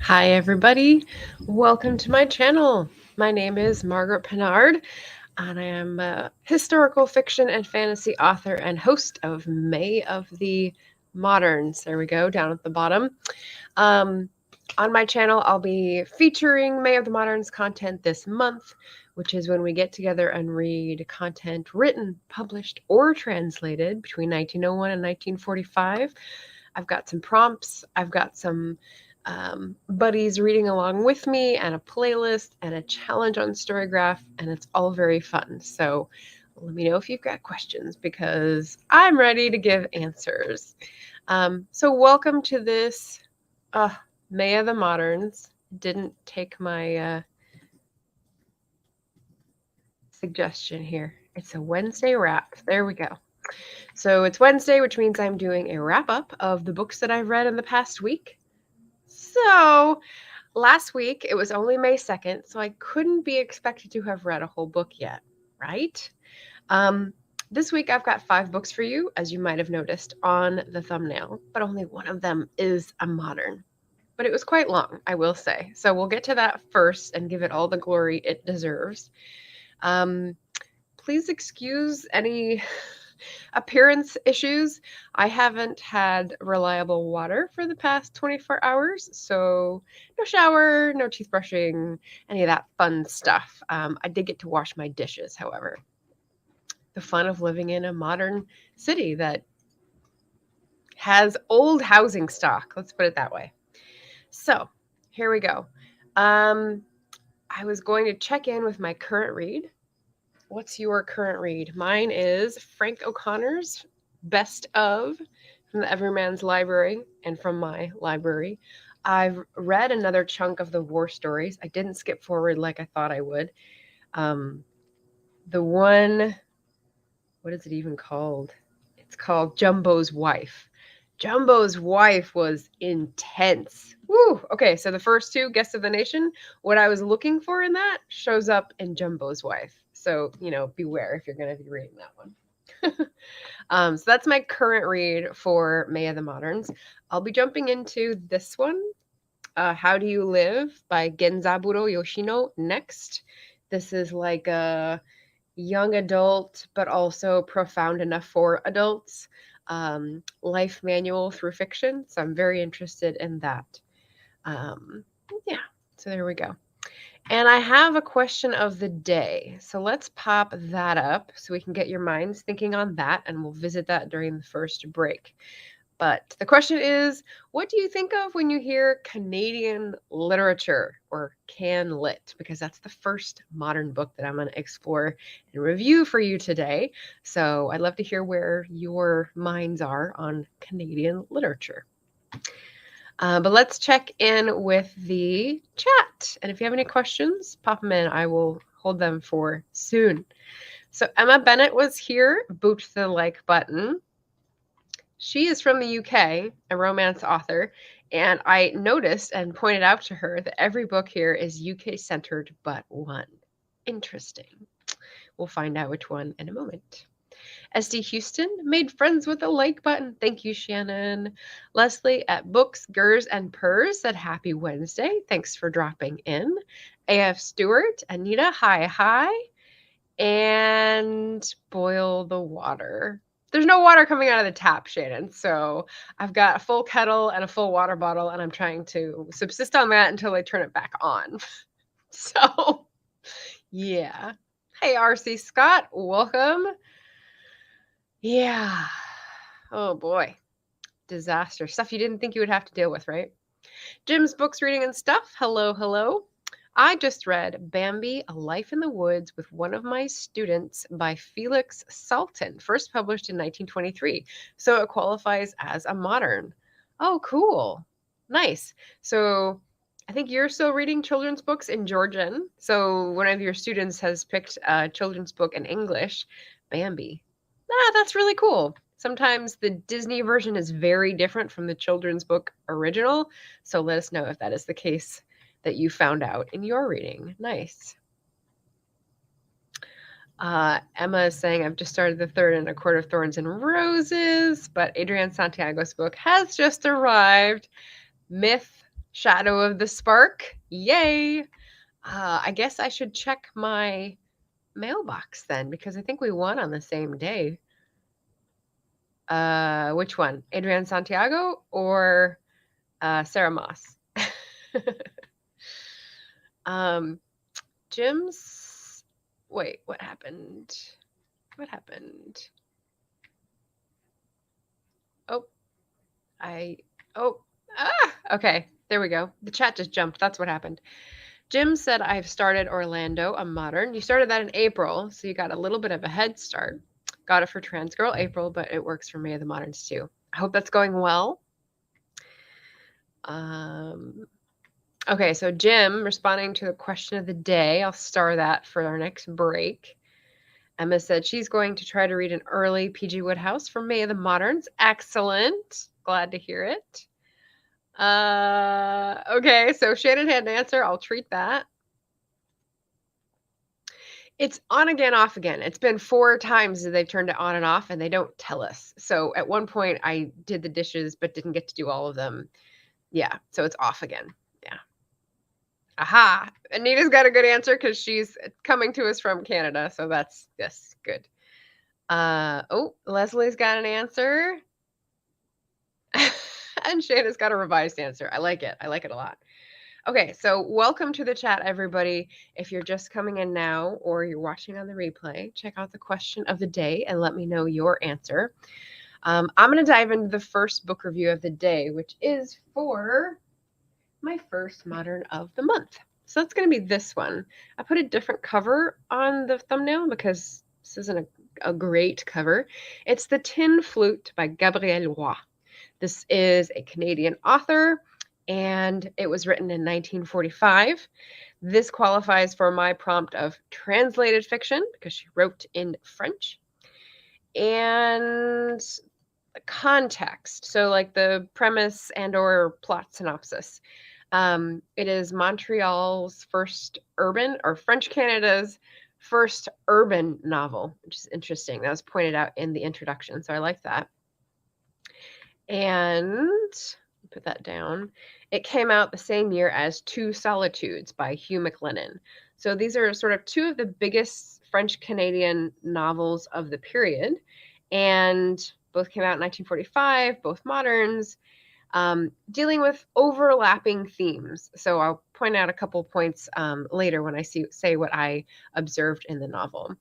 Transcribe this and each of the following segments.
Hi, everybody. Welcome to my channel. My name is Margaret Pinard, and I am a historical fiction and fantasy author and host of May of the Moderns. There we go, down at the bottom. On my channel, I'll be featuring May of the Moderns content this month, which is when we get together and read content written, published, or translated between 1901 and 1945. I've got some prompts. I've got some buddies reading along with me, and a playlist, and a challenge on Storygraph, and it's all very fun. So let me know if you've got questions because I'm ready to give answers. So welcome to this May of the Moderns. Didn't take my suggestion here. It's a Wednesday wrap. There we go. So it's Wednesday, which means I'm doing a wrap up of the books that I've read in the past week. So last week, it was only May 2nd, so I couldn't be expected to have read a whole book yet, right? This week, I've got 5 books for you, as you might have noticed on the thumbnail, but only one of them is a modern. But it was quite long, I will say. So we'll get to that first and give it all the glory it deserves. Please excuse any appearance issues. I haven't had reliable water for the past 24 hours, so no shower, no teeth brushing, any of that fun stuff. I did get to wash my dishes, however. The fun of living in a modern city that has old housing stock, let's put it that way. So here we go. I was going to check in with my current read. What's your current read? Mine is Frank O'Connor's Best Of from the Everyman's Library and from my library. I've read another chunk of the war stories. I didn't skip forward like I thought I would. The one, what is it even called? It's called Jumbo's Wife. Jumbo's Wife was intense. Woo! Okay, so the first 2, Guest of the Nation, what I was looking for in that shows up in Jumbo's Wife. So, beware if you're going to be reading that one. So that's my current read for May of the Moderns. I'll be jumping into this one, How Do You Live by Genzaburo Yoshino next. This is like a young adult, but also profound enough for adults life manual through fiction. So I'm very interested in that. Yeah, so there we go. And I have a question of the day. So let's pop that up so we can get your minds thinking on that, and we'll visit that during the first break. But the question is, what do you think of when you hear Canadian literature, or Can Lit? Because that's the first modern book that I'm going to explore and review for you today. So I'd love to hear where your minds are on Canadian literature. But let's check in with the chat. And if you have any questions, pop them in. I will hold them for soon. So Emma Bennett was here. Boot the like button. She is from the UK, a romance author, and I noticed and pointed out to her that every book here is UK-centered but one. Interesting. We'll find out which one in a moment. SD Houston made friends with the like button. Thank you, Shannon. Leslie at Books, Gers, and Purrs said happy Wednesday. Thanks for dropping in. AF Stewart, Anita, hi. And boil the water. There's no water coming out of the tap, Shannon. So I've got a full kettle and a full water bottle, and I'm trying to subsist on that until I turn it back on. So, yeah. Hey, RC Scott, welcome. Yeah. Oh boy. Disaster. Stuff you didn't think you would have to deal with, right? Jim's Books, Reading, and Stuff. Hello. I just read Bambi, A Life in the Woods with One of My Students by Felix Salten, first published in 1923. So it qualifies as a modern. Oh, cool. Nice. So I think you're still reading children's books in Georgian. So one of your students has picked a children's book in English, Bambi. That's really cool. Sometimes the Disney version is very different from the children's book original. So let us know if that is the case that you found out in your reading. Nice. Emma is saying, I've just started the 3rd and A Court of Thorns and Roses, but Adrienne Santiago's book has just arrived. Myth Shadow of the Spark. Yay. I guess I should check my mailbox then, because I think we won on the same day. Which one? Adrienne Santiago or Sarah Moss? Jim's. Wait, what happened? What happened? Oh, okay, there we go. The chat just jumped. That's what happened. Jim said, I've started Orlando, a modern. You started that in April, so you got a little bit of a head start. Got it for Trans Girl April, but it works for May of the Moderns too. I hope that's going well. Okay, so Jim responding to the question of the day. I'll star that for our next break. Emma said she's going to try to read an early P.G. Wodehouse for May of the Moderns. Excellent. Glad to hear it. Okay, so Shannon had an answer. I'll treat that. It's on again, off again. It's been 4 times that they've turned it on and off, and they don't tell us. So at one point, I did the dishes, but didn't get to do all of them. Yeah, so it's off again. Yeah. Aha! Anita's got a good answer because she's coming to us from Canada, so that's yes, good. Oh, Leslie's got an answer. And Shannon's got a revised answer. I like it. I like it a lot. Okay, so welcome to the chat, everybody. If you're just coming in now or you're watching on the replay, check out the question of the day and let me know your answer. I'm going to dive into the first book review of the day, which is for my first modern of the month. So that's going to be this one. I put a different cover on the thumbnail because this isn't a great cover. It's The Tin Flute by Gabrielle Roy. This is a Canadian author, and it was written in 1945. This qualifies for my prompt of translated fiction because she wrote in French. And context, so like the premise and or plot synopsis. It is Montreal's first urban, or French Canada's first urban novel, which is interesting. That was pointed out in the introduction, so I like that. And put that down. It came out the same year as Two Solitudes by Hugh MacLennan. So these are sort of 2 of the biggest French-Canadian novels of the period, and both came out in 1945, both moderns, dealing with overlapping themes. So I'll point out a couple points later when I say what I observed in the novel.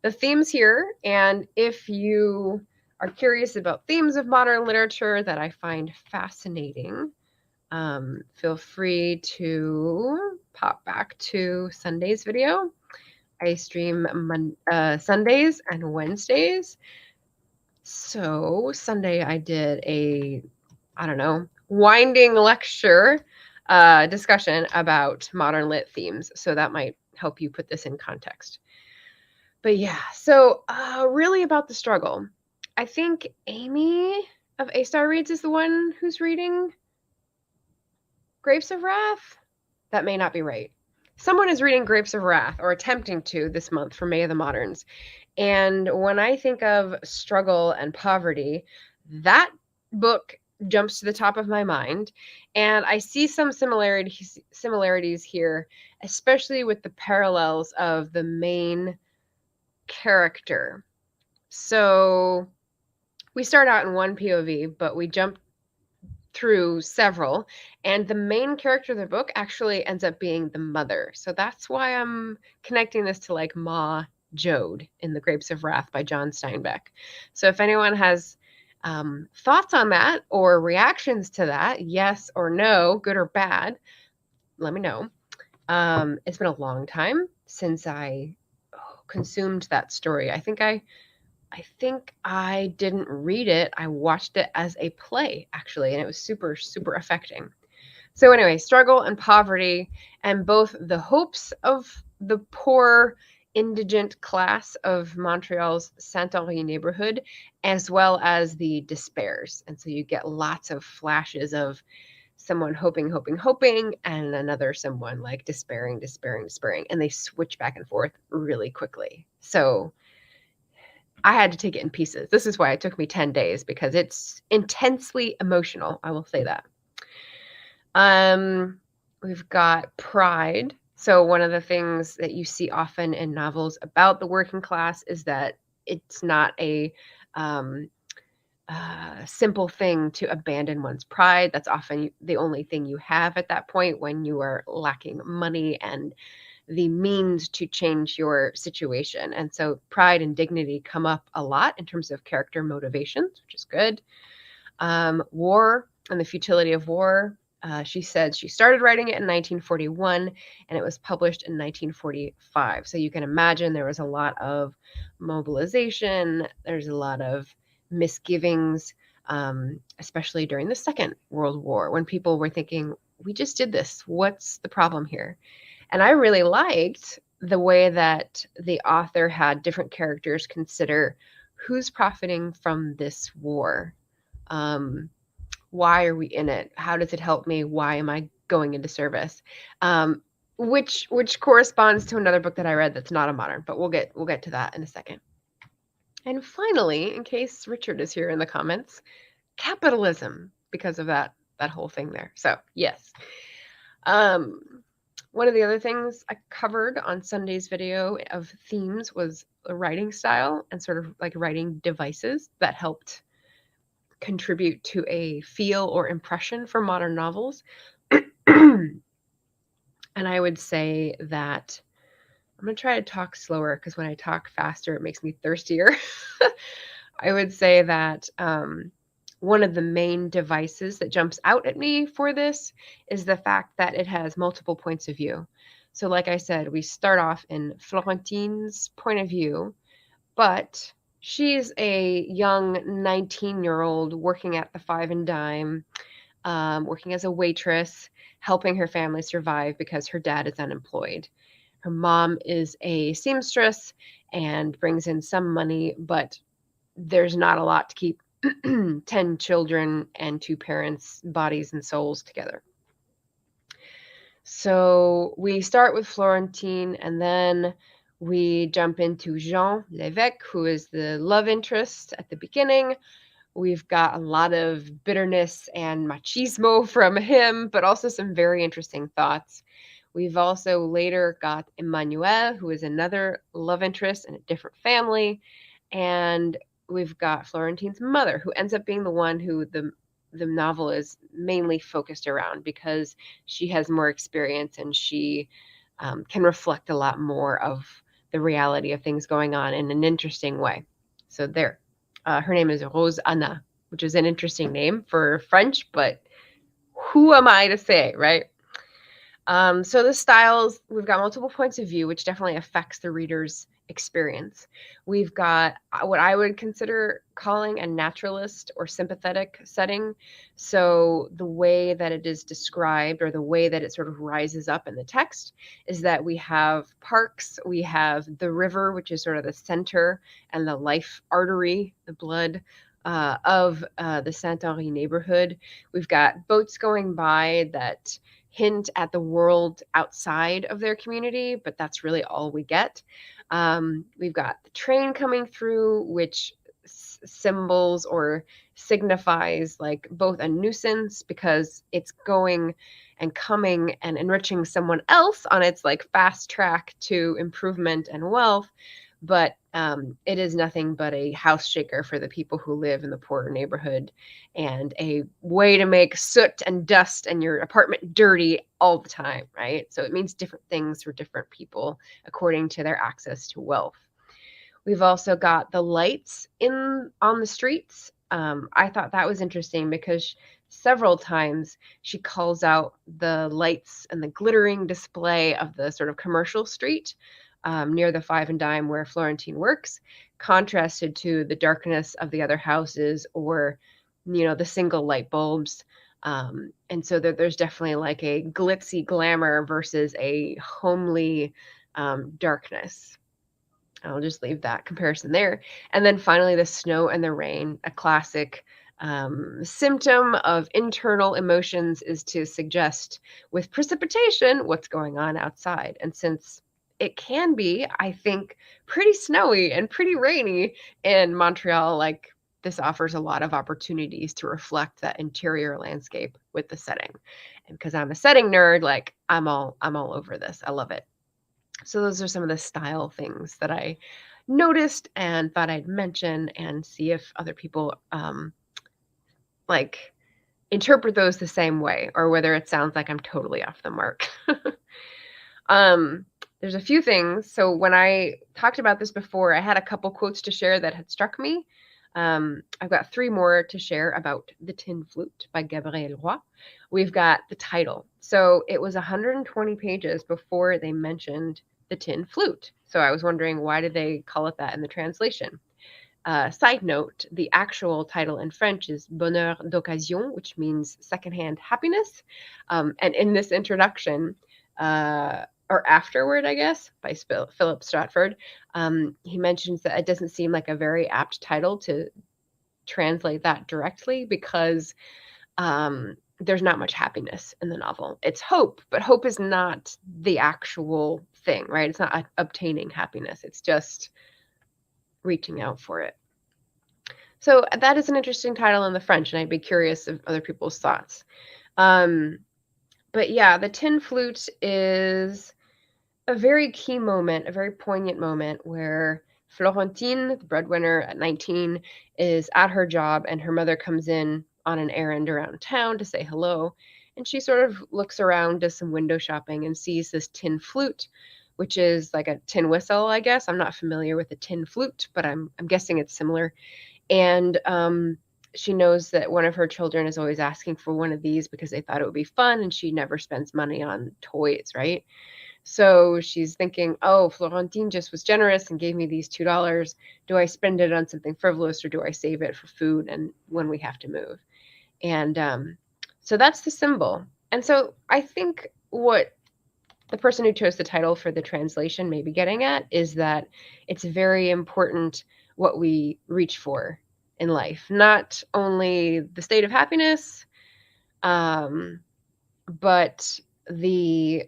The themes here, and if you are curious about themes of modern literature that I find fascinating, feel free to pop back to Sunday's video. I stream Sundays and Wednesdays. So Sunday I did a, winding lecture discussion about modern lit themes. So that might help you put this in context. But yeah, so really about the struggle. I think Amy of A Star Reads is the one who's reading Grapes of Wrath. That may not be right. Someone is reading Grapes of Wrath, or attempting to, this month for May of the Moderns. And when I think of struggle and poverty, that book jumps to the top of my mind. And I see some similarities here, especially with the parallels of the main character. So we start out in one POV, but we jump through several, and the main character of the book actually ends up being the mother. So that's why I'm connecting this to like Ma Jode in The Grapes of Wrath by John Steinbeck. So if anyone has thoughts on that or reactions to that, yes or no, good or bad, let me know. It's been a long time since I consumed that story. I think I didn't read it. I watched it as a play, actually, and it was super, super affecting. So anyway, struggle and poverty, and both the hopes of the poor, indigent class of Montreal's Saint-Henri neighborhood, as well as the despairs. And so you get lots of flashes of someone hoping, and another someone like despairing. And they switch back and forth really quickly. So I had to take it in pieces. This is why it took me 10 days, because it's intensely emotional. I will say that. We've got pride. So one of the things that you see often in novels about the working class is that it's not a simple thing to abandon one's pride. That's often the only thing you have at that point when you are lacking money and the means to change your situation. And so pride and dignity come up a lot in terms of character motivations, which is good. War and the futility of war. She said she started writing it in 1941 and it was published in 1945. So you can imagine there was a lot of mobilization, there's a lot of misgivings, especially during the Second World War when people were thinking, we just did this. What's the problem here? And I really liked the way that the author had different characters consider who's profiting from this war. Why are we in it? How does it help me? Why am I going into service? Which corresponds to another book that I read that's not a modern, but we'll get to that in a second. And finally, in case Richard is here in the comments, capitalism, because of that whole thing there. So yes. One of the other things I covered on Sunday's video of themes was the writing style and sort of like writing devices that helped contribute to a feel or impression for modern novels. And I would say that I'm going to try to talk slower because when I talk faster, it makes me thirstier. I would say that one of the main devices that jumps out at me for this is the fact that it has multiple points of view. So like I said, we start off in Florentine's point of view, but she's a young 19-year-old working at the Five and Dime, working as a waitress, helping her family survive because her dad is unemployed. Her mom is a seamstress and brings in some money, but there's not a lot to keep 10 children and 2 parents' bodies and souls together. So we start with Florentine, and then we jump into Jean L'évêque, who is the love interest at the beginning. We've got a lot of bitterness and machismo from him, but also some very interesting thoughts. We've also later got Emmanuel, who is another love interest in a different family. And we've got Florentine's mother, who ends up being the one who the novel is mainly focused around because she has more experience and she can reflect a lot more of the reality of things going on in an interesting way. So there. Her name is Rose Anna, which is an interesting name for French, but who am I to say, right? So the styles, we've got multiple points of view, which definitely affects the reader's experience. We've got what I would consider calling a naturalist or sympathetic setting. So the way that it is described or the way that it sort of rises up in the text is that we have parks, we have the river, which is sort of the center and the life artery, the blood of the Saint-Henri neighborhood. We've got boats going by that hint at the world outside of their community, but that's really all we get. We've got the train coming through, which symbols or signifies like both a nuisance because it's going and coming and enriching someone else on its like fast track to improvement and wealth, but it is nothing but a house shaker for the people who live in the poorer neighborhood and a way to make soot and dust and your apartment dirty all the time, right? So it means different things for different people according to their access to wealth. We've also got the lights on the streets. I thought that was interesting because several times she calls out the lights and the glittering display of the sort of commercial street near the Five and Dime where Florentine works, contrasted to the darkness of the other houses or, you know, the single light bulbs. And so there's definitely like a glitzy glamour versus a homely darkness. I'll just leave that comparison there. And then finally, the snow and the rain, a classic symptom of internal emotions is to suggest with precipitation what's going on outside. And since it can be, I think, pretty snowy and pretty rainy in Montreal, like this offers a lot of opportunities to reflect that interior landscape with the setting. And because I'm a setting nerd, like I'm all over this. I love it. So those are some of the style things that I noticed and thought I'd mention and see if other people like interpret those the same way or whether it sounds like I'm totally off the mark. There's a few things. So when I talked about this before, I had a couple quotes to share that had struck me. I've got 3 more to share about The Tin Flute by Gabriel Roy. We've got the title. So it was 120 pages before they mentioned the tin flute. So I was wondering, why did they call it that in the translation? Side note, the actual title in French is Bonheur d'occasion, which means secondhand happiness. And in this introduction, or afterward, I guess, by Philip Stratford, he mentions that it doesn't seem like a very apt title to translate that directly because there's not much happiness in the novel. It's hope, but hope is not the actual thing, right? It's not obtaining happiness. It's just reaching out for it. So that is an interesting title in the French, and I'd be curious of other people's thoughts. But yeah, the tin flute is a very key moment, a very poignant moment where Florentine, the breadwinner at 19, is at her job and her mother comes in on an errand around town to say hello. And she sort of looks around, does some window shopping, and sees this tin flute, which is like a tin whistle, I guess. I'm not familiar with a tin flute, but I'm guessing it's similar. And she knows that one of her children is always asking for one of these because they thought it would be fun, and she never spends money on toys, right? So she's thinking, oh, Florentine just was generous and gave me these $2. Do I spend it on something frivolous or do I save it for food and when we have to move? And so that's the symbol. And so I think what the person who chose the title for the translation may be getting at is that it's very important what we reach for in life, not only the state of happiness, but the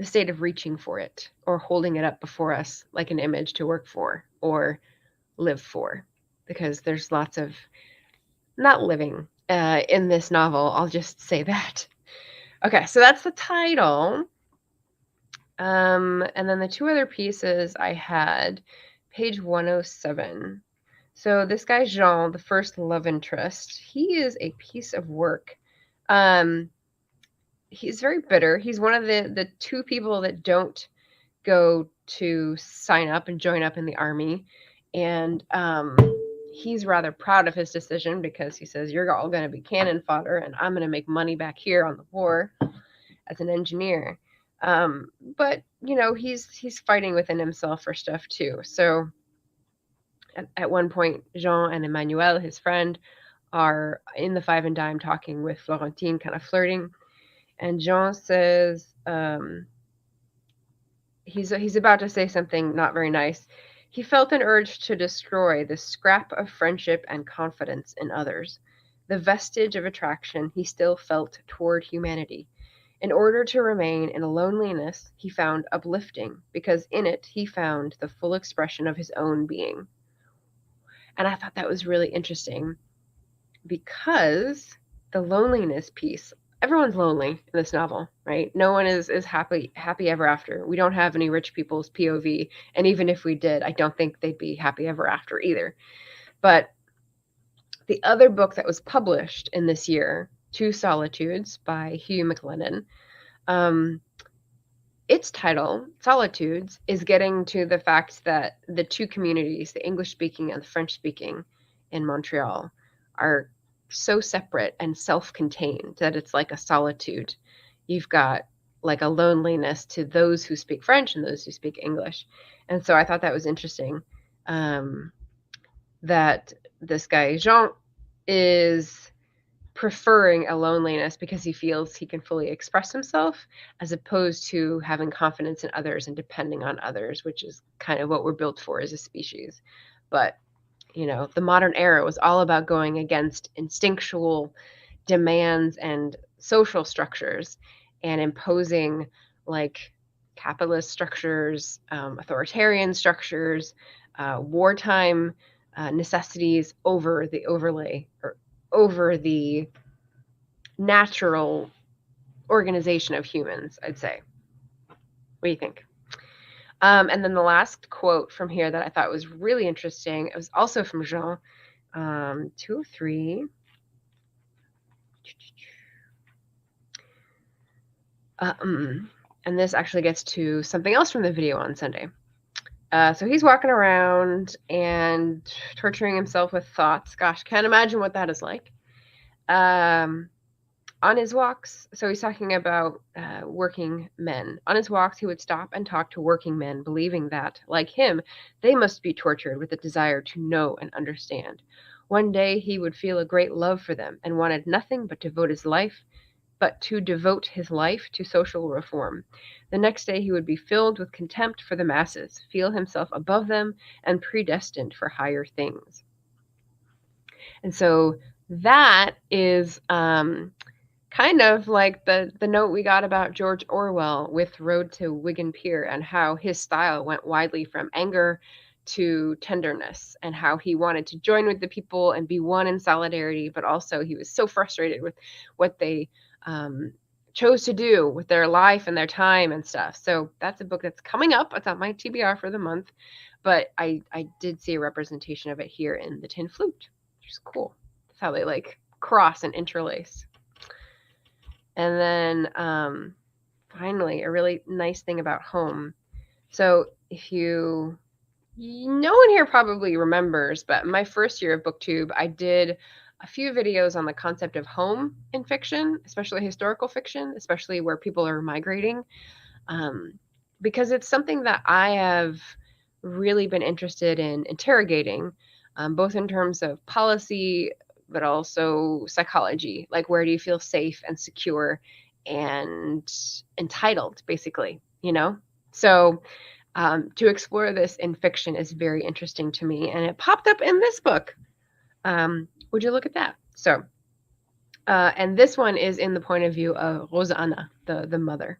state of reaching for it or holding it up before us like an image to work for or live for, because there's lots of not living in this novel. I'll just say that. Okay, so that's the title. And then the 2 other pieces I had, page 107. So this guy, Jean, the first love interest, he is a piece of work. He's very bitter. He's one of the 2 people that don't go to sign up and join up in the army. And he's rather proud of his decision because he says, you're all going to be cannon fodder and I'm going to make money back here on the war as an engineer. But, you know, he's fighting within himself for stuff too. So at one point, Jean and Emmanuel, his friend, are in the Five and Dime talking with Florentine, kind of flirting. And Jean says, he's about to say something not very nice. He felt an urge to destroy the scrap of friendship and confidence in others, the vestige of attraction he still felt toward humanity. In order to remain in a loneliness he found uplifting, because in it he found the full expression of his own being. And I thought that was really interesting because the loneliness piece, everyone's lonely in this novel, right? No one is happy ever after. We don't have any rich people's POV, and even if we did, I don't think they'd be happy ever after either. But the other book that was published in this year, Two Solitudes by Hugh MacLennan, its title, Solitudes, is getting to the fact that the 2 communities, the English-speaking and the French-speaking in Montreal, are so separate and self-contained that it's like a solitude. You've got like a loneliness to those who speak French and those who speak English. And so I thought that was interesting, that this guy, Jean, is preferring a loneliness because he feels he can fully express himself, as opposed to having confidence in others and depending on others, which is kind of what we're built for as a species. But, you know, the modern era was all about going against instinctual demands and social structures and imposing like capitalist structures, authoritarian structures, wartime necessities over the overlay or over the natural organization of humans, I'd say. What do you think? And then the last quote from here that I thought was really interesting, it was also from Jean, 203. And this actually gets to something else from the video on Sunday. So he's walking around and torturing himself with thoughts. Gosh, can't imagine what that is like. On his walks, so he's talking about working men. On his walks, he would stop and talk to working men, believing that, like him, they must be tortured with a desire to know and understand. One day he would feel a great love for them and wanted nothing but to devote his life to social reform. The next day he would be filled with contempt for the masses, feel himself above them, and predestined for higher things. And so that is kind of like the note we got about George Orwell with Road to Wigan Pier, and how his style went widely from anger to tenderness, and how he wanted to join with the people and be one in solidarity, but also he was so frustrated with what they chose to do with their life and their time and stuff. So that's a book that's coming up. It's on my TBR for the month, but I did see a representation of it here in The Tin Flute, which is cool. That's how they like cross and interlace. And then finally, a really nice thing about home. So if no one here probably remembers, but my first year of BookTube, I did a few videos on the concept of home in fiction, especially historical fiction, especially where people are migrating, because it's something that I have really been interested in interrogating, both in terms of policy, but also psychology. Like, where do you feel safe and secure and entitled, basically, So to explore this in fiction is very interesting to me, and it popped up in this book. Would you look at that? So, and this one is in the point of view of Rosanna, the mother.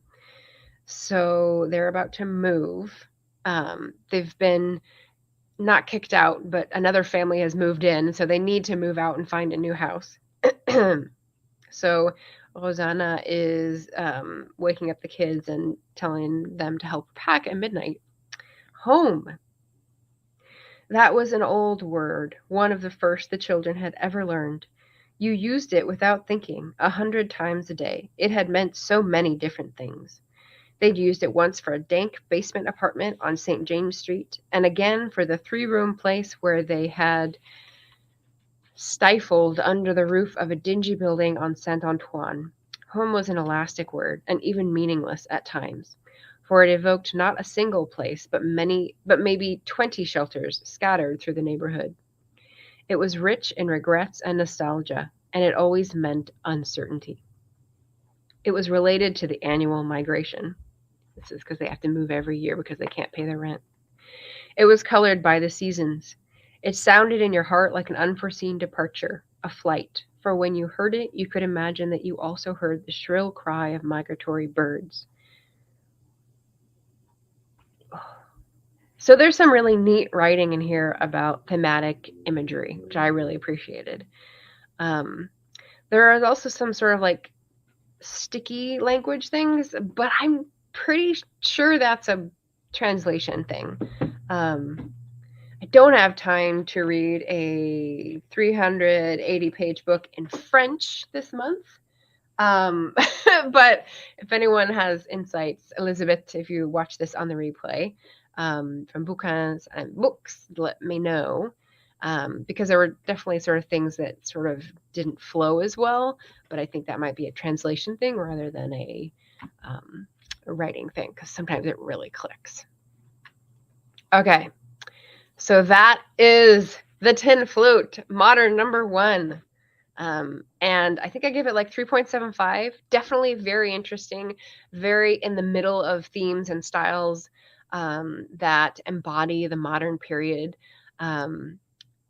So they're about to move. They've been not kicked out, but another family has moved in, so they need to move out and find a new house. So Rosanna is waking up the kids and telling them to help pack at midnight. Home. That was an old word, one of the first the children had ever learned. You used it without thinking, 100 times a day. It had meant so many different things. They'd used it once for a dank basement apartment on St. James Street, and again for the 3-room place where they had stifled under the roof of a dingy building on Saint Antoine. Home was an elastic word, and even meaningless at times, for it evoked not a single place, but maybe 20 shelters scattered through the neighborhood. It was rich in regrets and nostalgia, and it always meant uncertainty. It was related to the annual migration. This is because they have to move every year because they can't pay their rent. It was colored by the seasons. It sounded in your heart like an unforeseen departure, a flight, for when you heard it, you could imagine that you also heard the shrill cry of migratory birds. So there's some really neat writing in here about thematic imagery, which I really appreciated. There are also some sort of like sticky language things, but I'm pretty sure that's a translation thing. I don't have time to read a 380-page book in French this month. But if anyone has insights, Elizabeth, if you watch this on the replay, from Bouquins and Books, let me know. Because there were definitely sort of things that sort of didn't flow as well, but I think that might be a translation thing rather than a writing thing, because sometimes it really clicks. Okay, so that is The Tin Flute, modern number 1. And I think I give it like 3.75. Definitely very interesting, very in the middle of themes and styles that embody the modern period.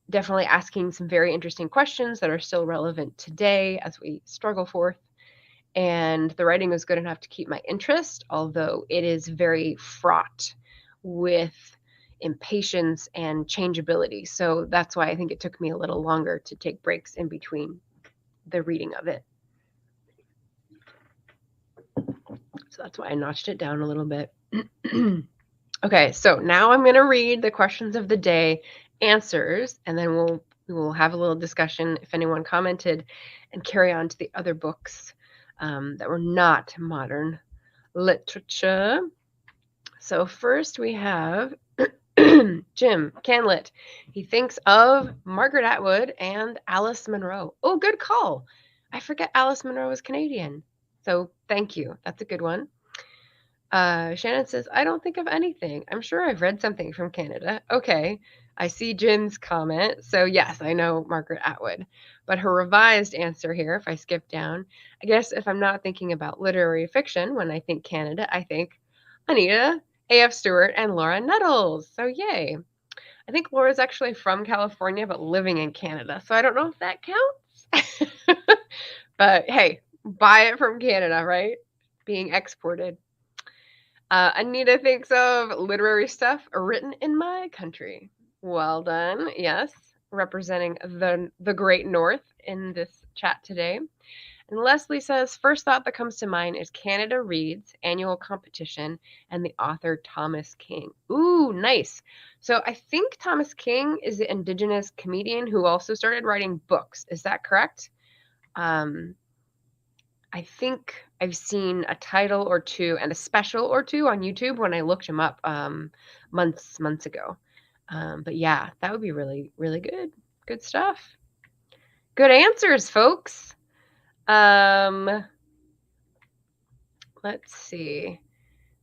Definitely asking some very interesting questions that are still relevant today as we struggle forth. And the writing was good enough to keep my interest, although it is very fraught with impatience and changeability. So that's why I think it took me a little longer to take breaks in between the reading of it. So that's why I notched it down a little bit. Okay, so now I'm going to read the questions of the day answers, and then we'll have a little discussion if anyone commented, and carry on to the other books that were not modern literature. So first we have Jim Canlett. He thinks of Margaret Atwood and Alice Munro. Oh, good call. I forget Alice Munro is Canadian. So thank you. That's a good one. Shannon says, I don't think of anything. I'm sure I've read something from Canada. Okay. I see Jim's comment. So yes, I know Margaret Atwood. But her revised answer here, if I skip down, I guess if I'm not thinking about literary fiction, when I think Canada, I think Anita, A.F. Stewart, and Laura Nettles. So yay. I think Laura's actually from California, but living in Canada. So I don't know if that counts. But hey, buy it from Canada, right? Being exported. Anita thinks of literary stuff written in my country. Well done. Yes, representing the Great North in this chat today. And Leslie says, first thought that comes to mind is Canada Reads annual competition and the author Thomas King. Ooh, nice. So I think Thomas King is the Indigenous comedian who also started writing books. Is that correct? I think I've seen a title or two and a special or two on YouTube when I looked him up months ago. But yeah, that would be really, really good. Good stuff. Good answers, folks. Let's see.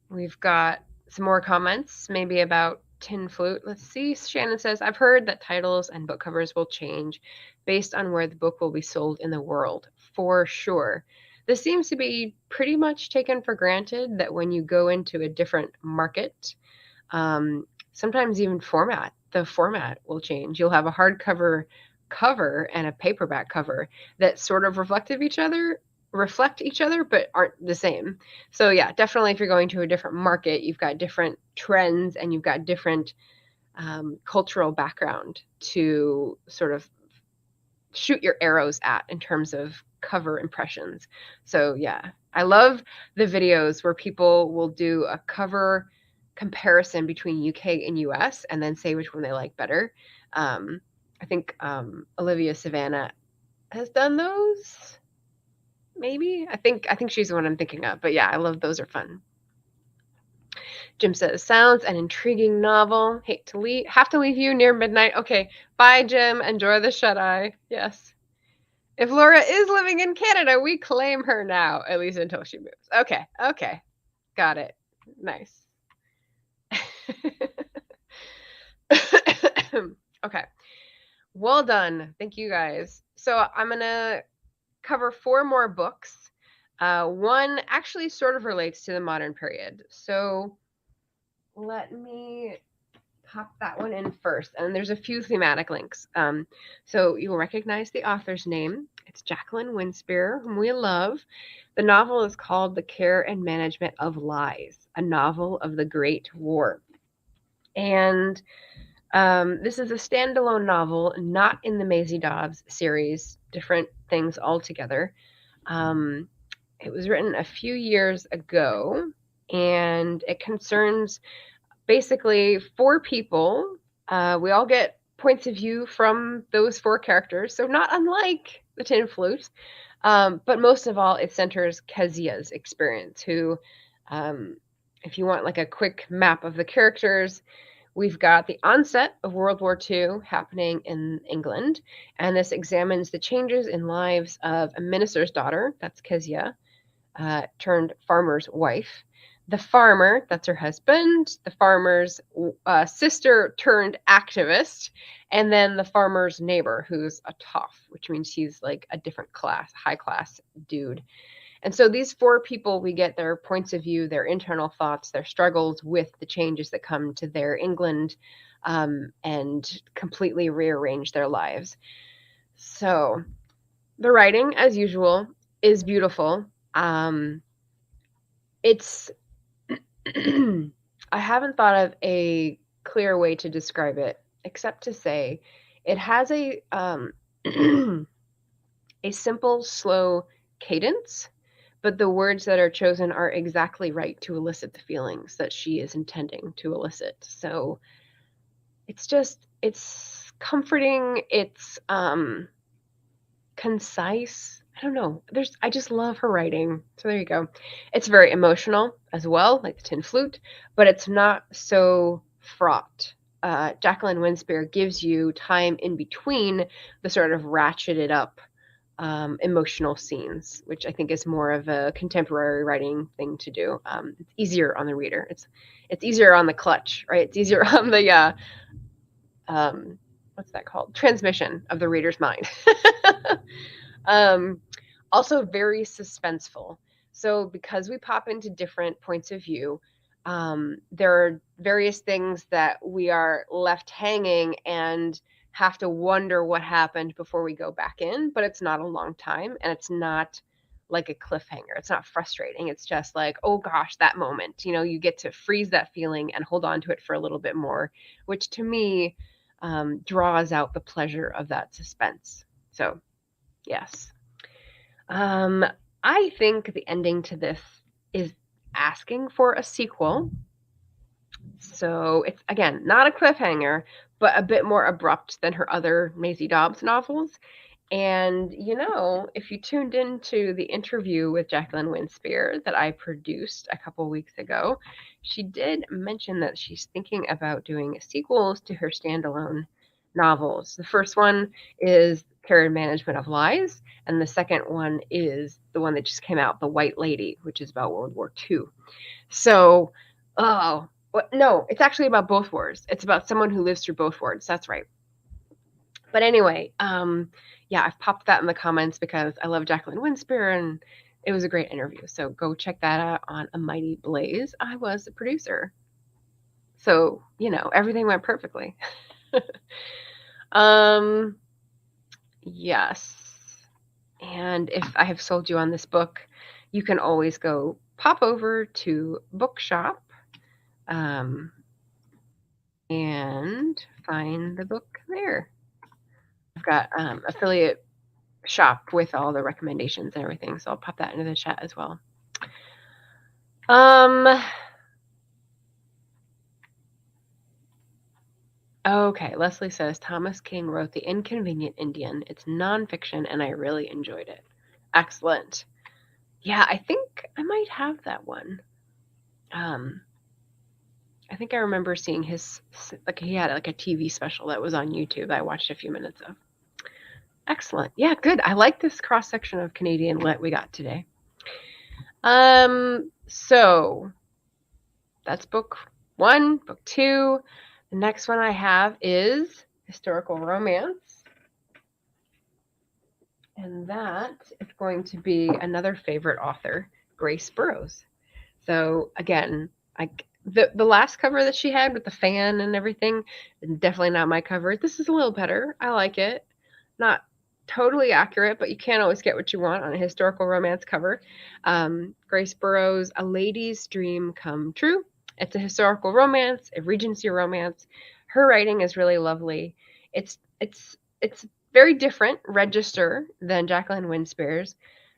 We've got some more comments, maybe about Tin Flute. Let's see. Shannon says, I've heard that titles and book covers will change based on where the book will be sold in the world. For sure. This seems to be pretty much taken for granted that when you go into a different market, sometimes even the format will change. You'll have a hardcover cover and a paperback cover that sort of reflect each other, but aren't the same. So yeah, definitely if you're going to a different market, you've got different trends and you've got different cultural background to sort of shoot your arrows at in terms of cover impressions. So yeah, I love the videos where people will do a cover comparison between UK and US and then say which one they like better. I think Olivia Savannah has done those. Maybe. I think she's the one I'm thinking of. But yeah, I love those are fun. Jim says, sounds an intriguing novel. Have to leave you near midnight. Okay. Bye, Jim. Enjoy the shut-eye. Yes. If Laura is living in Canada, we claim her now, at least until she moves. Okay. Got it. Nice. Okay. Well done. Thank you guys. So I'm going to cover 4 more books. One actually sort of relates to the modern period. So let me pop that one in first. And there's a few thematic links. So you'll recognize the author's name. It's Jacqueline Winspear, whom we love. The novel is called The Care and Management of Lies, a novel of the Great War. And this is a standalone novel, not in the Maisie Dobbs series, different things altogether. It was written a few years ago, and it concerns basically 4 people. We all get points of view from those 4 characters, so not unlike the Tin Flute. But most of all, it centers Kezia's experience, who, if you want like a quick map of the characters, we've got the onset of World War II happening in England, and this examines the changes in lives of a minister's daughter, that's Kezia, turned farmer's wife, the farmer, that's her husband, the farmer's sister turned activist, and then the farmer's neighbor, who's a toff, which means he's like a different class, high class dude. And so these 4 people, we get their points of view, their internal thoughts, their struggles with the changes that come to their England, and completely rearrange their lives. So the writing, as usual, is beautiful. It's I haven't thought of a clear way to describe it, except to say it has a a simple, slow cadence, but the words that are chosen are exactly right to elicit the feelings that she is intending to elicit. So it's comforting, it's concise. I don't know. I just love her writing. So there you go. It's very emotional as well, like the Tin Flute, but it's not so fraught. Jacqueline Winspear gives you time in between the sort of ratcheted up emotional scenes, which I think is more of a contemporary writing thing to do. It's easier on the reader. It's easier on the clutch, right? It's easier on the what's that called? Transmission of the reader's mind. Also very suspenseful. So because we pop into different points of view, there are various things that we are left hanging and have to wonder what happened before we go back in, but it's not a long time and it's not like a cliffhanger. It's not frustrating. It's just like, oh gosh, that moment. You get to freeze that feeling and hold on to it for a little bit more, which to me draws out the pleasure of that suspense. So, yes. I think the ending to this is asking for a sequel. So it's, again, not a cliffhanger, but a bit more abrupt than her other Maisie Dobbs novels. And, if you tuned into the interview with Jacqueline Winspear that I produced a couple weeks ago, she did mention that she's thinking about doing sequels to her standalone novels. The first one is Career Management of Lies, and the second one is the one that just came out, The White Lady, which is about World War II. So, no, it's actually about both wars. It's about someone who lives through both wars. That's right. But anyway, yeah, I've popped that in the comments because I love Jacqueline Winspear and it was a great interview. So go check that out on A Mighty Blaze. I was the producer. So, everything went perfectly. Yes. And if I have sold you on this book, you can always go pop over to Bookshop and find the book there. I've got affiliate shop with all the recommendations and everything, so I'll pop that into the chat as well. Okay, Leslie says Thomas King wrote The Inconvenient Indian. It's nonfiction and I really enjoyed it. Excellent. Yeah, I think I might have that one. I think I remember seeing he had like a TV special that was on YouTube that I watched a few minutes of. Excellent. Yeah, good. I like this cross section of Canadian lit we got today. So that's book 1. Book 2. The next one I have is historical romance. And that is going to be another favorite author, Grace Burrows. So again, the last cover that she had with the fan and everything, definitely not my cover. This is a little better. I like it. Not totally accurate, but you can't always get what you want on a historical romance cover. Grace Burrows, A Lady's Dream Come True. It's a historical romance, a Regency romance. Her writing is really lovely. It's very different register than Jacqueline Winspear's.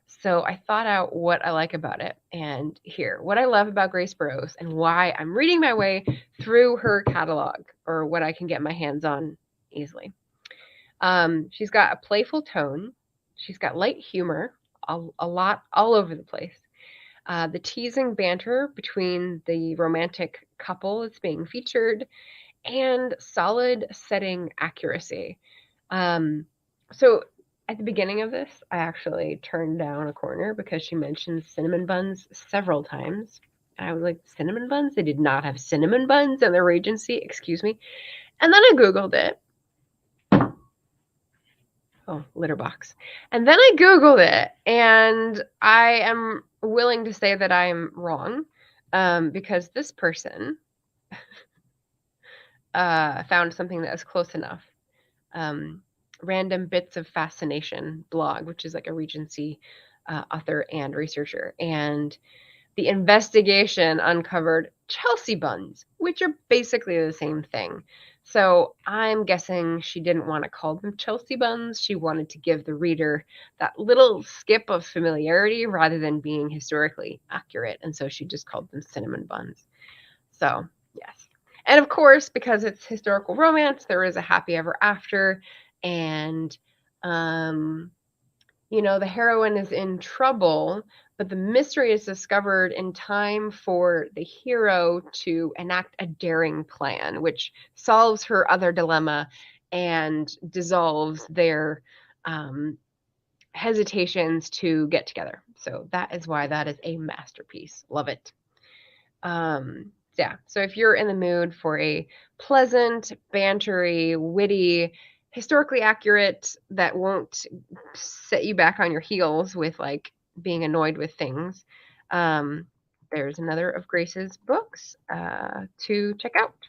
So I thought out what I like about it. And here, what I love about Grace Burrows and why I'm reading my way through her catalog, or what I can get my hands on easily. She's got a playful tone. She's got light humor, a lot all over the place. The teasing banter between the romantic couple that's being featured, and solid setting accuracy. So at the beginning of this, I actually turned down a corner because she mentioned cinnamon buns several times. And I was like, cinnamon buns? They did not have cinnamon buns in the Regency, excuse me. And then I Googled it. Oh, litter box. And then I Googled it, and I am willing to say that I'm wrong, because this person found something that was close enough. Random Bits of Fascination blog, which is like a Regency author and researcher. And The investigation uncovered Chelsea buns, which are basically the same thing. So I'm guessing she didn't want to call them Chelsea buns. She wanted to give the reader that little skip of familiarity rather than being historically accurate. And so she just called them cinnamon buns. So, yes. And of course, because it's historical romance, there is a happy ever after. And, the heroine is in trouble, but the mystery is discovered in time for the hero to enact a daring plan, which solves her other dilemma and dissolves their hesitations to get together. So that is why that is a masterpiece. Love it. Yeah, so if you're in the mood for a pleasant, bantery, witty, historically accurate that won't set you back on your heels with like being annoyed with things, there's another of Grace's books to check out.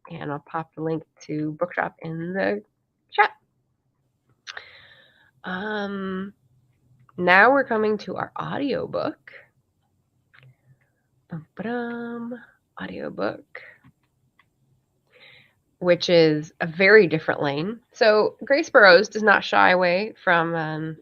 And I'll pop the link to Bookshop in the chat. Now we're coming to our audiobook. Audiobook, which is a very different lane. So Grace Burrows does not shy away from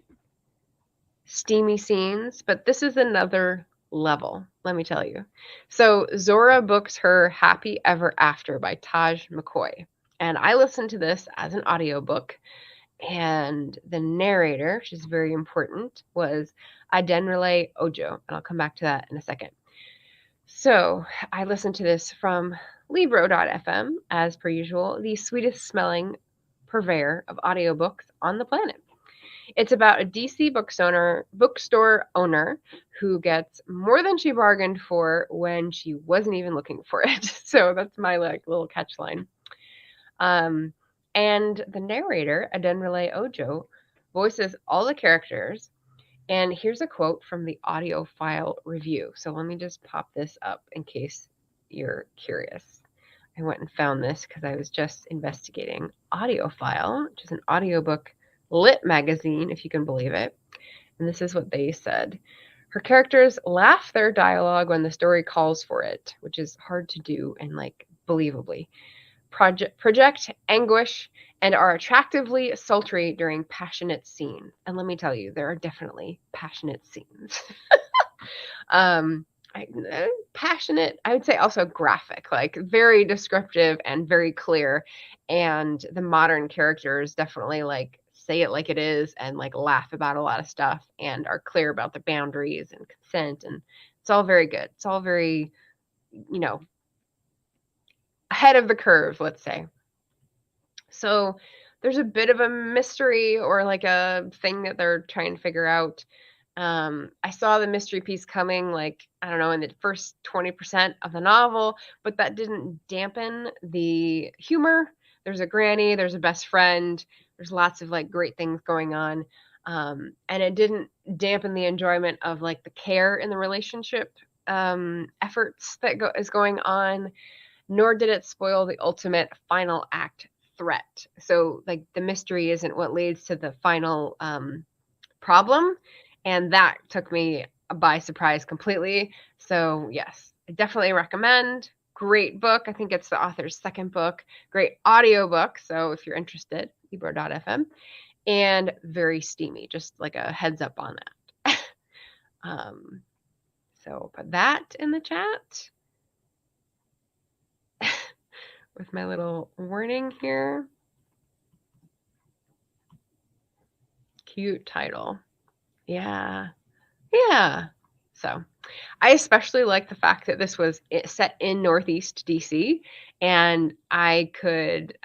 steamy scenes, but this is another level, let me tell you. So Zora books her Happy Ever After by Taj McCoy. And I listened to this as an audiobook, and the narrator, which is very important, was Adenrele Ojo. And I'll come back to that in a second. So I listened to this from Libro.fm, as per usual, the sweetest smelling purveyor of audiobooks on the planet. It's about a DC bookstore owner who gets more than she bargained for when she wasn't even looking for it. So that's my little catchline. And the narrator, Adenrele Ojo, voices all the characters. And here's a quote from the audiophile review. So let me just pop this up in case you're curious. I went and found this because I was just investigating Audiophile, which is an audiobook lit magazine, if you can believe it. And this is what they said. Her characters laugh their dialogue when the story calls for it, which is hard to do and believably. Project anguish and are attractively sultry during passionate scenes. And let me tell you, there are definitely passionate scenes. Passionate, I would say also graphic, very descriptive and very clear. And the modern characters definitely say it like it is and laugh about a lot of stuff and are clear about the boundaries and consent. And it's all very good. It's all very, ahead of the curve, let's say. So there's a bit of a mystery or a thing that they're trying to figure out. I saw the mystery piece coming, I don't know, in the first 20% of the novel, but that didn't dampen the humor. There's a granny, there's a best friend, there's lots of great things going on. And it didn't dampen the enjoyment of the care in the relationship efforts that is going on, nor did it spoil the ultimate final act threat. So the mystery isn't what leads to the final problem. And that took me by surprise completely. So yes, I definitely recommend. Great book. I think it's the author's second book. Great audiobook. So if you're interested, Libro.fm. And very steamy, just a heads up on that. So put that in the chat with my little warning here. Cute title. Yeah. So I especially like the fact that this was set in Northeast DC, and I could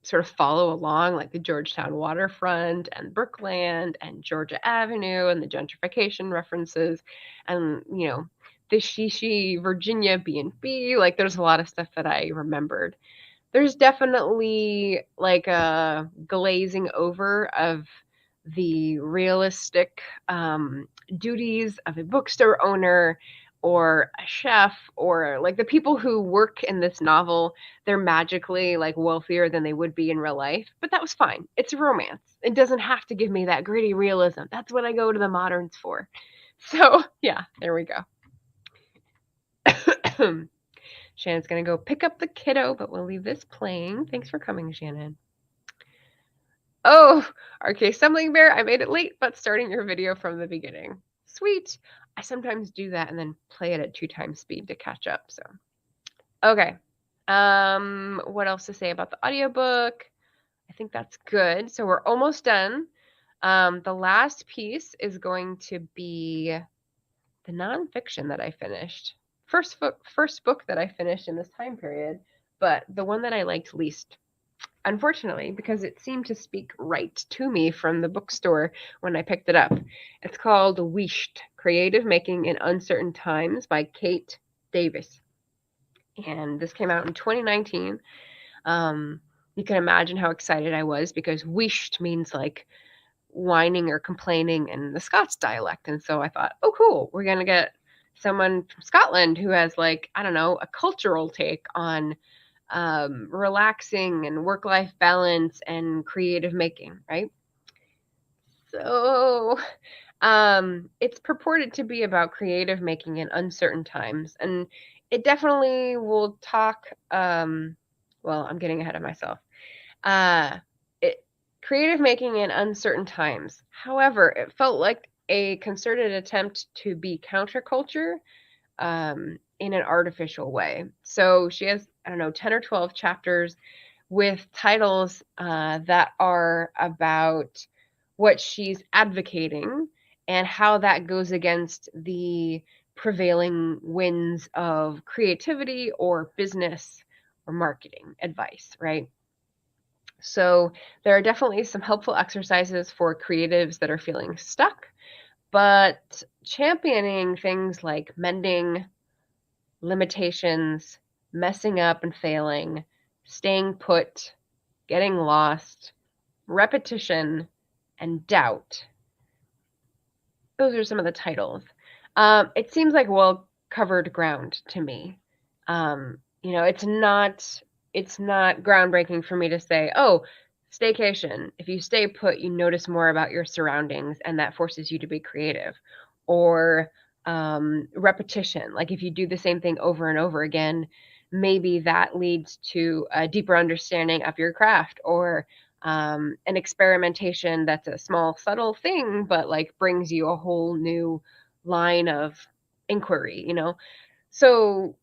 sort of follow along the Georgetown waterfront and Brookland and Georgia Avenue and the gentrification references and, the Shishi Virginia B&B. There's a lot of stuff that I remembered. There's definitely a glazing over of the realistic duties of a bookstore owner or a chef or the people who work in this novel. They're magically wealthier than they would be in real life, but that was fine. It's a romance. It doesn't have to give me that gritty realism. That's what I go to the moderns for. So yeah, there we go. Shannon's going to go pick up the kiddo, but we'll leave this playing. Thanks for coming, Shannon. Oh, RK Stumbling Bear, I made it late, but starting your video from the beginning. Sweet. I sometimes do that and then play it at 2x speed to catch up. So, okay. What else to say about the audiobook? I think that's good. So we're almost done. The last piece is going to be the nonfiction that I finished. First book that I finished in this time period, but the one that I liked least. Unfortunately, because it seemed to speak right to me from the bookstore when I picked it up. It's called Wished, Creative Making in Uncertain Times by Kate Davis. And this came out in 2019. You can imagine how excited I was because wished means like whining or complaining in the Scots dialect. And so I thought, oh, cool, we're going to get someone from Scotland who has like, I don't know, a cultural take on relaxing and work-life balance and creative making, right? So it's purported to be about creative making in uncertain times. And it definitely will talk, well, I'm getting ahead of myself. Creative making in uncertain times. However, it felt like a concerted attempt to be counterculture in an artificial way. So she has, I don't know, 10 or 12 chapters with titles that are about what she's advocating and how that goes against the prevailing winds of creativity or business or marketing advice, right? So there are definitely some helpful exercises for creatives that are feeling stuck, but championing things like mending, limitations, messing up and failing, staying put, getting lost, repetition, and doubt. Those are some of the titles. It seems like well-covered ground to me. It's not groundbreaking for me to say, oh, staycation. If you stay put, you notice more about your surroundings, and that forces you to be creative. Or repetition. Like if you do the same thing over and over again, maybe that leads to a deeper understanding of your craft, or an experimentation that's a small, subtle thing, but like brings you a whole new line of inquiry, So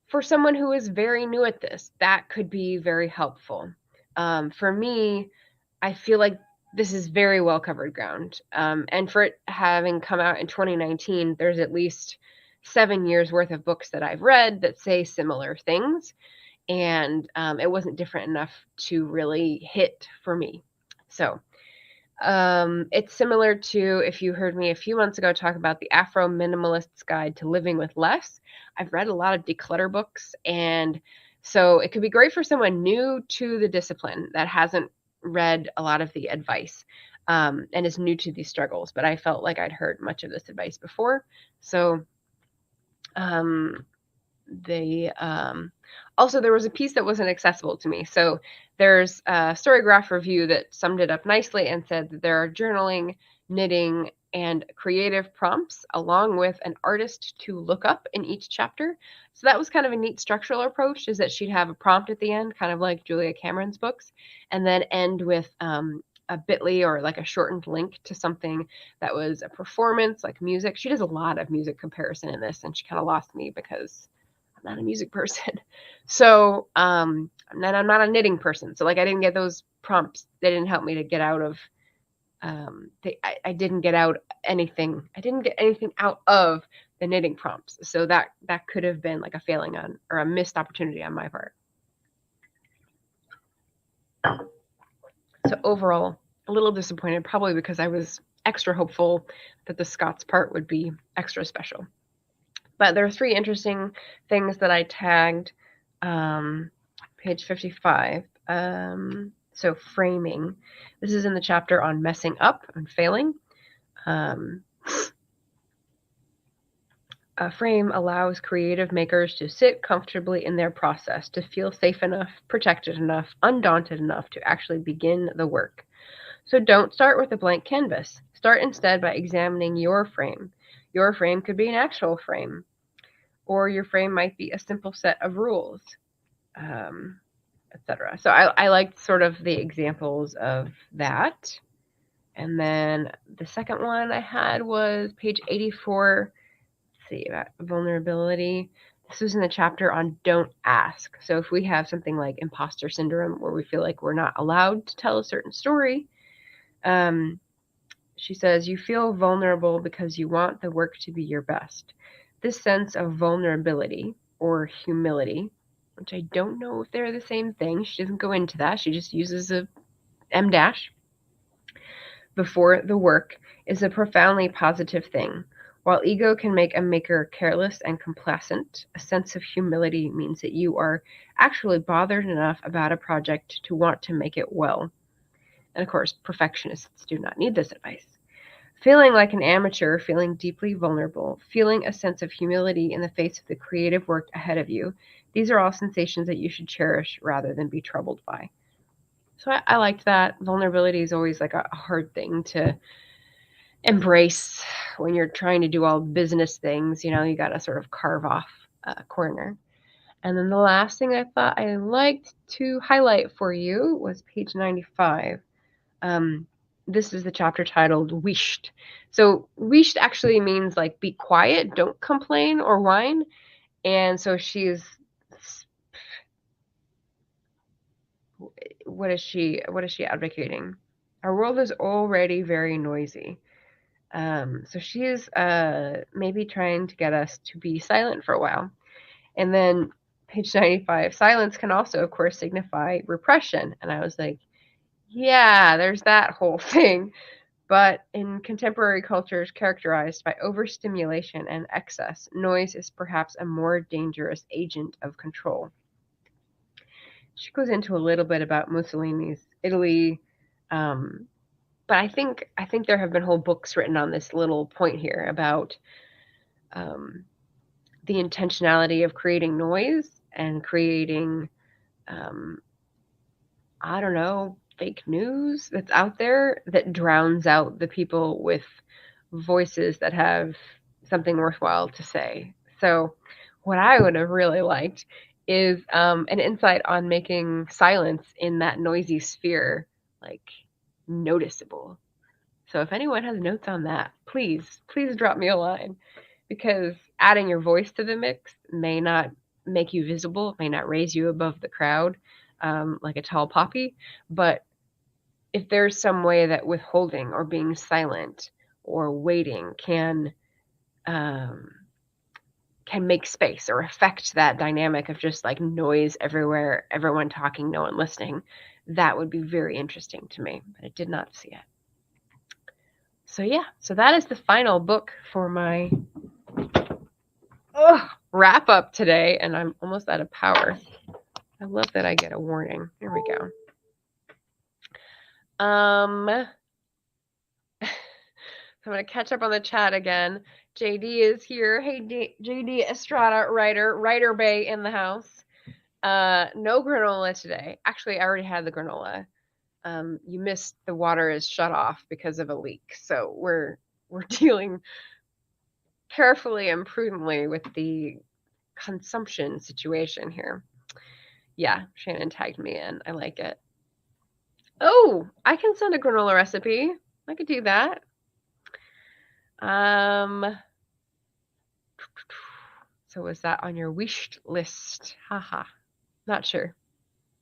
for someone who is very new at this, that could be very helpful. For me, I feel like this is very well covered ground. And for it having come out in 2019, there's at least 7 years worth of books that I've read that say similar things. And it wasn't different enough to really hit for me. So it's similar to if you heard me a few months ago talk about the Afro Minimalist's Guide to Living with Less. I've read a lot of declutter books, and so it could be great for someone new to the discipline that hasn't read a lot of the advice and is new to these struggles. But I felt like I'd heard much of this advice before. So also there was a piece that wasn't accessible to me. So there's a Storygraph review that summed it up nicely and said that there are journaling, knitting, and creative prompts along with an artist to look up in each chapter. So that was kind of a neat structural approach, is that she'd have a prompt at the end, kind of like Julia Cameron's books, and then end with a bit.ly or like a shortened link to something that was a performance, like music. She does a lot of music comparison in this, and she kind of lost me because I'm not a music person. So I'm not a knitting person. So like I didn't get those prompts. They didn't help me to get out of I didn't get out anything. I didn't get anything out of the knitting prompts. So that could have been like a failing on, or a missed opportunity on my part. So overall, a little disappointed, probably because I was extra hopeful that the Scots part would be extra special. But there are 3 interesting things that I tagged. Page 55. So framing. This is in the chapter on messing up and failing. A frame allows creative makers to sit comfortably in their process, to feel safe enough, protected enough, undaunted enough to actually begin the work. So don't start with a blank canvas. Start instead by examining your frame. Your frame could be an actual frame. or your frame might be a simple set of rules, etc. So I liked sort of the examples of that. And then the second one I had was page 84. Let's see, about vulnerability. This was in the chapter on don't ask. So if we have something like imposter syndrome where we feel like we're not allowed to tell a certain story, she says, you feel vulnerable because you want the work to be your best. This sense of vulnerability or humility, which I don't know if they're the same thing. She doesn't go into that. She just uses a M dash before the work, is a profoundly positive thing. While ego can make a maker careless and complacent, a sense of humility means that you are actually bothered enough about a project to want to make it well. And of course, perfectionists do not need this advice. Feeling like an amateur, feeling deeply vulnerable, feeling a sense of humility in the face of the creative work ahead of you, these are all sensations that you should cherish rather than be troubled by. So I liked that. Vulnerability is always like a hard thing to embrace when you're trying to do all business things. You got to sort of carve off a corner. And then the last thing I thought I liked to highlight for you was page 95. This is the chapter titled Wished. So wished actually means like be quiet, don't complain or whine. And so she's, what is she advocating? Our world is already very noisy. So she is maybe trying to get us to be silent for a while. And then page 95, silence can also, of course, signify repression. And I was like, yeah, there's that whole thing. But in contemporary cultures characterized by overstimulation and excess, noise is perhaps a more dangerous agent of control. She goes into a little bit about Mussolini's Italy, but I think there have been whole books written on this little point here about the intentionality of creating noise and creating, I don't know, fake news that's out there that drowns out the people with voices that have something worthwhile to say. So what I would have really liked is an insight on making silence in that noisy sphere like noticeable. So if anyone has notes on that, please drop me a line, because adding your voice to the mix may not make you visible, may not raise you above the crowd like a tall poppy, but if there's some way that withholding or being silent or waiting can make space or affect that dynamic of just like noise everywhere, everyone talking, no one listening, that would be very interesting to me, but I did not see it. So yeah, so that is the final book for my wrap up today, and I'm almost out of power. I love that I get a warning. Here we go. So I'm going to catch up on the chat again. JD is here. Hey, JD Estrada, Writer Bay in the house. No granola today. Actually, I already had the granola. You missed the water is shut off because of a leak. So we're dealing carefully and prudently with the consumption situation here. Yeah, Shannon tagged me in. I like it. Oh, I can send a granola recipe. I could do that. So was that on your wished list? Haha. Not sure.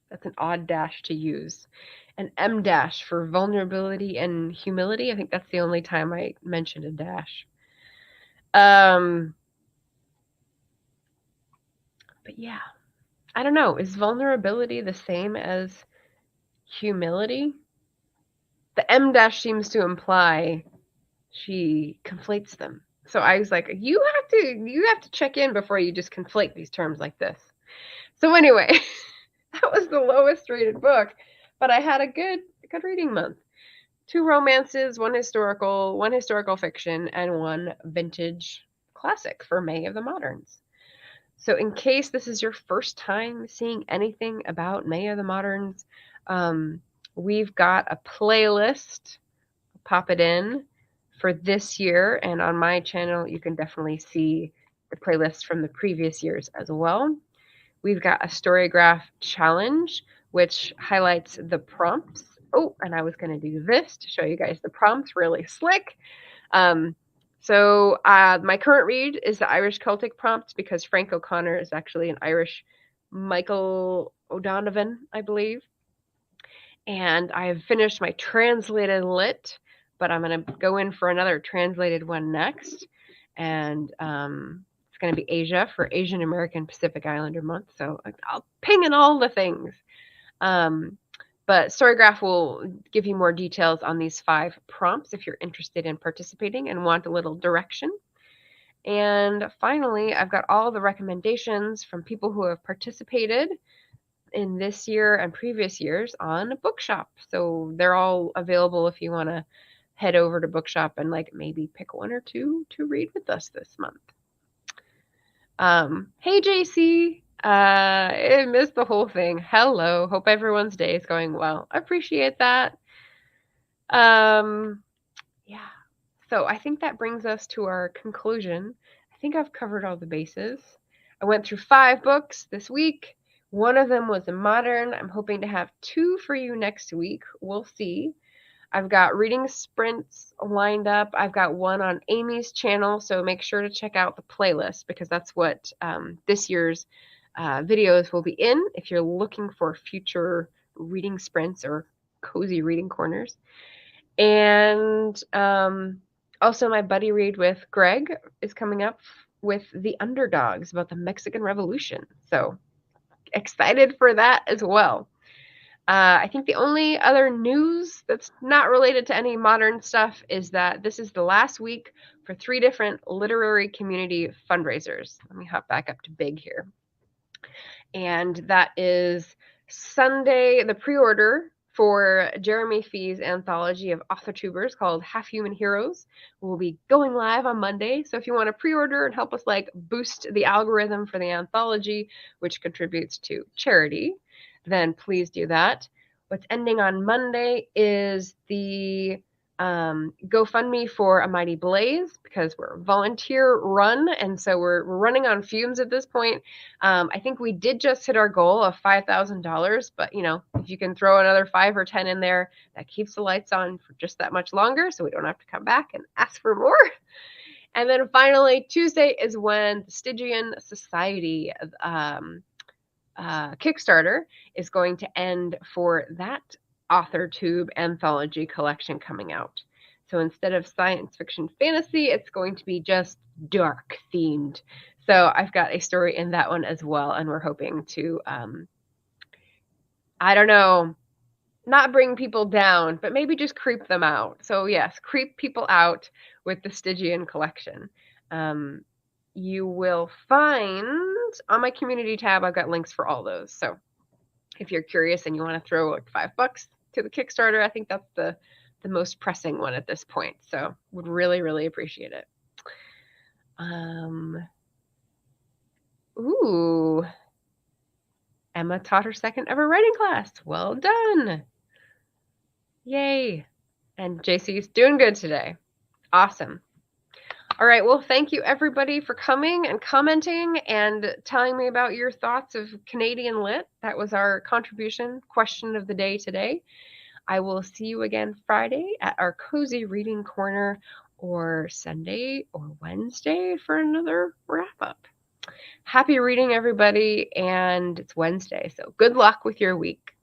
That's an odd dash to use. An M dash for vulnerability and humility. I think that's the only time I mentioned a dash. But yeah, I don't know. Is vulnerability the same as humility? The M dash seems to imply she conflates them. So I was like, you have to check in before you just conflate these terms like this. So anyway, that was the lowest rated book, but I had a good reading month. 2 romances, 1 historical fiction, and 1 vintage classic for May of the Moderns. So in case this is your first time seeing anything about May of the Moderns, we've got a playlist. Pop it in for this year, and on my channel you can definitely see the playlists from the previous years as well. We've got a Storygraph challenge, which highlights the prompts. Oh, and I was going to do this to show you guys the prompts really slick. So my current read is the Irish Celtic prompt because Frank O'Connor is actually an Irish Michael O'Donovan, I believe. And I have finished my translated lit, but I'm going to go in for another translated one next. And it's going to be Asia for Asian American Pacific Islander Month. So I'll ping in all the things. But Storygraph will give you more details on these 5 prompts if you're interested in participating and want a little direction. And finally, I've got all the recommendations from people who have participated in this year and previous years on Bookshop. So they're all available if you want to head over to Bookshop and like maybe pick 1 or 2 to read with us this month. Hey JC, I missed the whole thing. Hello, hope everyone's day is going well. I appreciate that. Yeah, so I think that brings us to our conclusion. I think I've covered all the bases. I went through 5 books this week. 1 of them was a modern. I'm hoping to have 2 for you next week. We'll see. I've got reading sprints lined up. I've got 1 on Amy's channel, so make sure to check out the playlist because that's what this year's videos will be in if you're looking for future reading sprints or cozy reading corners. And also my buddy read with Greg is coming up with The Underdogs about the Mexican Revolution. So excited for that as well. I think the only other news that's not related to any modern stuff is that this is the last week for 3 different literary community fundraisers. Let me hop back up to big here. And that is Sunday, the pre-order for Jeremy Fee's anthology of author-tubers called Half Human Heroes will be going live on Monday. So if you want to pre-order and help us like boost the algorithm for the anthology, which contributes to charity, then please do that. What's ending on Monday is the GoFundMe for A Mighty Blaze because we're volunteer run, and so we're running on fumes at this point. I think we did just hit our goal of $5,000, but you know, if you can throw another 5 or 10 in there, that keeps the lights on for just that much longer, so we don't have to come back and ask for more. And then finally, Tuesday is when the Stygian Society Kickstarter is going to end for that AuthorTube anthology collection coming out. So instead of science fiction fantasy, it's going to be just dark themed. So I've got a story in that one as well, and we're hoping to, I don't know, not bring people down, but maybe just creep them out. So yes, creep people out with the Stygian collection. You will find on my community tab, I've got links for all those. So if you're curious and you want to throw like $5 to the Kickstarter, I think that's the most pressing one at this point. So would really, really appreciate it. Ooh, Emma taught her 2nd ever writing class. Well done. Yay. And JC's doing good today. Awesome. All right, well, thank you everybody for coming and commenting and telling me about your thoughts of Canadian Lit. That was our contribution question of the day today. I will see you again Friday at our cozy reading corner, or Sunday or Wednesday for another wrap up. Happy reading, everybody, and it's Wednesday, so good luck with your week.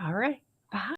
All right, bye.